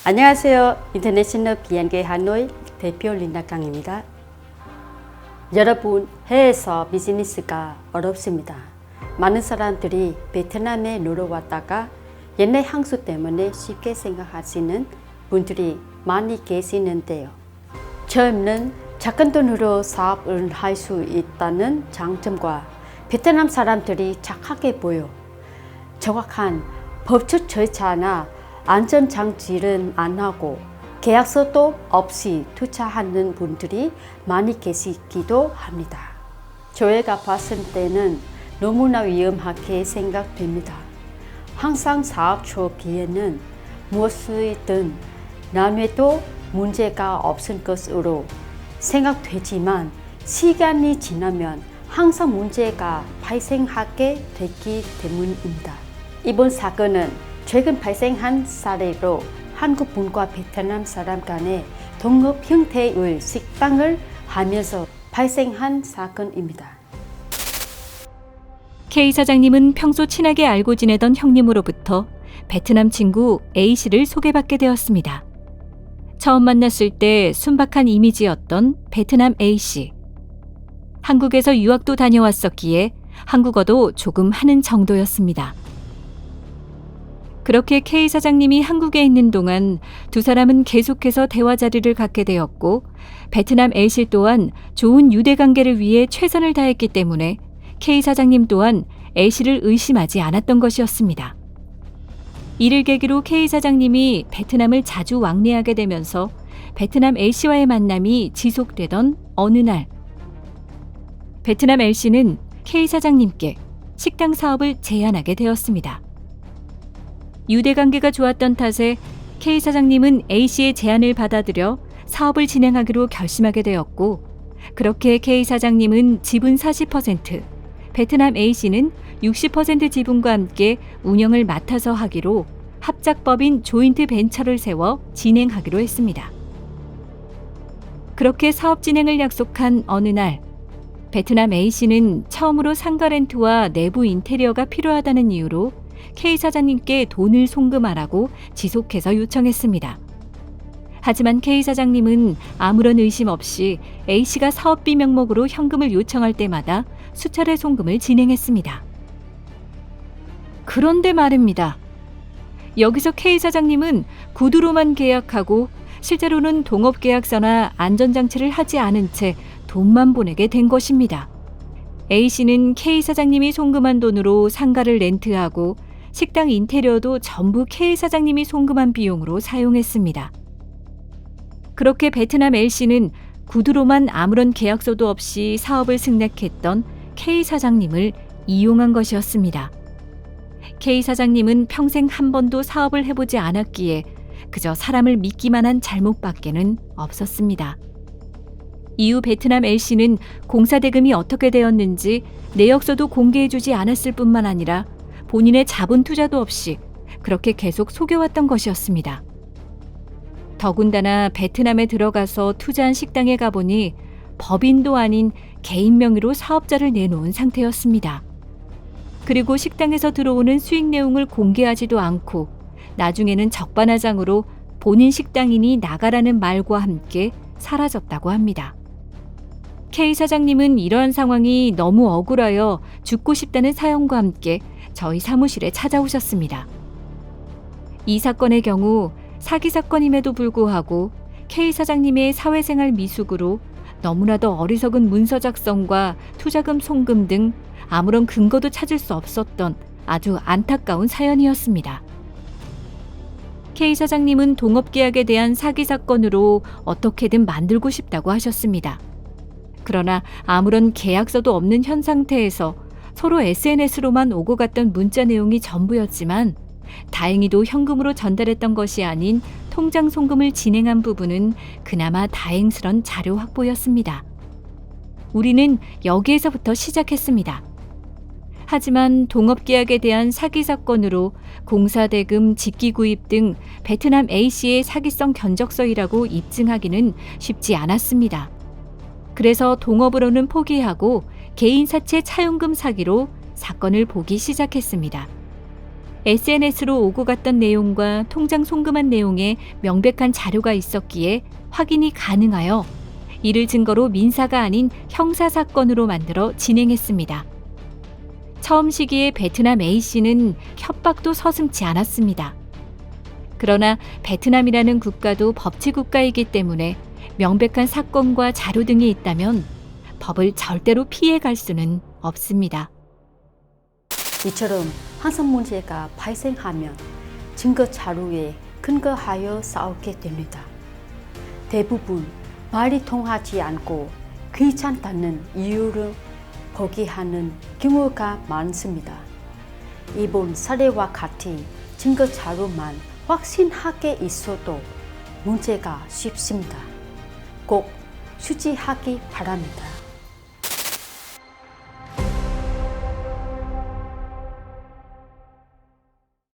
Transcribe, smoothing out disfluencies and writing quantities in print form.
안녕하세요. 인터내셔널 비행기 하노이 대표 린다강입니다. 여러분, 해외에서 비즈니스가 어렵습니다. 많은 사람들이 베트남에 놀러 왔다가 옛날 향수 때문에 쉽게 생각하시는 분들이 많이 계시는데요. 처음에는 작은 돈으로 사업을 할 수 있다는 장점과 베트남 사람들이 착하게 보여 정확한 법적 절차나 안전장치를 안 하고 계약서도 없이 투자하는 분들이 많이 계시기도 합니다. 저희가 봤을 때는 너무나 위험하게 생각됩니다. 항상 사업 초기에는 무엇이든 남에도 문제가 없을 것으로 생각되지만 시간이 지나면 항상 문제가 발생하게 되기 때문입니다. 이번 사건은 최근 발생한 사례로 한국분과 베트남 사람 간의 동업 형태의 식당을 하면서 발생한 사건입니다. K 사장님은 평소 친하게 알고 지내던 형님으로부터 베트남 친구 A씨를 소개받게 되었습니다. 처음 만났을 때 순박한 이미지였던 베트남 A씨. 한국에서 유학도 다녀왔었기에 한국어도 조금 하는 정도였습니다. 그렇게 K 사장님이 한국에 있는 동안 두 사람은 계속해서 대화 자리를 갖게 되었고 베트남 A씨 또한 좋은 유대 관계를 위해 최선을 다했기 때문에 K 사장님 또한 A씨를 의심하지 않았던 것이었습니다. 이를 계기로 K 사장님이 베트남을 자주 왕래하게 되면서 베트남 A씨와의 만남이 지속되던 어느 날 베트남 A씨는 K 사장님께 식당 사업을 제안하게 되었습니다. 유대관계가 좋았던 탓에 K 사장님은 A씨의 제안을 받아들여 사업을 진행하기로 결심하게 되었고 그렇게 K 사장님은 지분 40%, 베트남 A씨는 60% 지분과 함께 운영을 맡아서 하기로 합작법인 조인트 벤처를 세워 진행하기로 했습니다. 그렇게 사업 진행을 약속한 어느 날 베트남 A씨는 처음으로 상가 렌트와 내부 인테리어가 필요하다는 이유로 K 사장님께 돈을 송금하라고 지속해서 요청했습니다. 하지만 K 사장님은 아무런 의심 없이 A씨가 사업비 명목으로 현금을 요청할 때마다 수차례 송금을 진행했습니다. 그런데 말입니다. 여기서 K 사장님은 구두로만 계약하고 실제로는 동업계약서나 안전장치를 하지 않은 채 돈만 보내게 된 것입니다. A씨는 K 사장님이 송금한 돈으로 상가를 렌트하고 식당 인테리어도 전부 K 사장님이 송금한 비용으로 사용했습니다. 그렇게 베트남 A씨는 구두로만 아무런 계약서도 없이 사업을 승낙했던 K 사장님을 이용한 것이었습니다. K 사장님은 평생 한 번도 사업을 해보지 않았기에 그저 사람을 믿기만 한 잘못밖에는 없었습니다. 이후 베트남 A씨는 공사 대금이 어떻게 되었는지 내역서도 공개해주지 않았을 뿐만 아니라 본인의 자본 투자도 없이 그렇게 계속 속여왔던 것이었습니다. 더군다나 베트남에 들어가서 투자한 식당에 가보니 법인도 아닌 개인 명의로 사업자를 내놓은 상태였습니다. 그리고 식당에서 들어오는 수익 내용을 공개하지도 않고 나중에는 적반하장으로 본인 식당이니 나가라는 말과 함께 사라졌다고 합니다. K 사장님은 이러한 상황이 너무 억울하여 죽고 싶다는 사연과 함께 저희 사무실에 찾아오셨습니다. 이 사건의 경우 사기 사건임에도 불구하고 K 사장님의 사회생활 미숙으로 너무나도 어리석은 문서 작성과 투자금 송금 등 아무런 근거도 찾을 수 없었던 아주 안타까운 사연이었습니다. K 사장님은 동업계약에 대한 사기 사건으로 어떻게든 만들고 싶다고 하셨습니다. 그러나 아무런 계약서도 없는 현 상태에서 서로 SNS로만 오고 갔던 문자 내용이 전부였지만 다행히도 현금으로 전달했던 것이 아닌 통장 송금을 진행한 부분은 그나마 다행스런 자료 확보였습니다. 우리는 여기에서부터 시작했습니다. 하지만 동업계약에 대한 사기 사건으로 공사대금, 직기구입 등 베트남 A씨의 사기성 견적서이라고 입증하기는 쉽지 않았습니다. 그래서 동업으로는 포기하고 개인 사채 차용금 사기로 사건을 보기 시작했습니다. SNS로 오고 갔던 내용과 통장 송금한 내용에 명백한 자료가 있었기에 확인이 가능하여 이를 증거로 민사가 아닌 형사사건으로 만들어 진행했습니다. 처음 시기에 베트남 A씨는 협박도 서슴지 않았습니다. 그러나 베트남이라는 국가도 법치국가이기 때문에 명백한 사건과 자료 등이 있다면 법을 절대로 피해갈 수는 없습니다. 이처럼 항상 문제가 발생하면 증거 자료에 근거하여 싸우게 됩니다. 대부분 말이 통하지 않고 귀찮다는 이유로 포기하는 경우가 많습니다. 이번 사례와 같이 증거 자료만 확신하게 있어도 문제가 쉽습니다. 꼭 수지하기 바랍니다.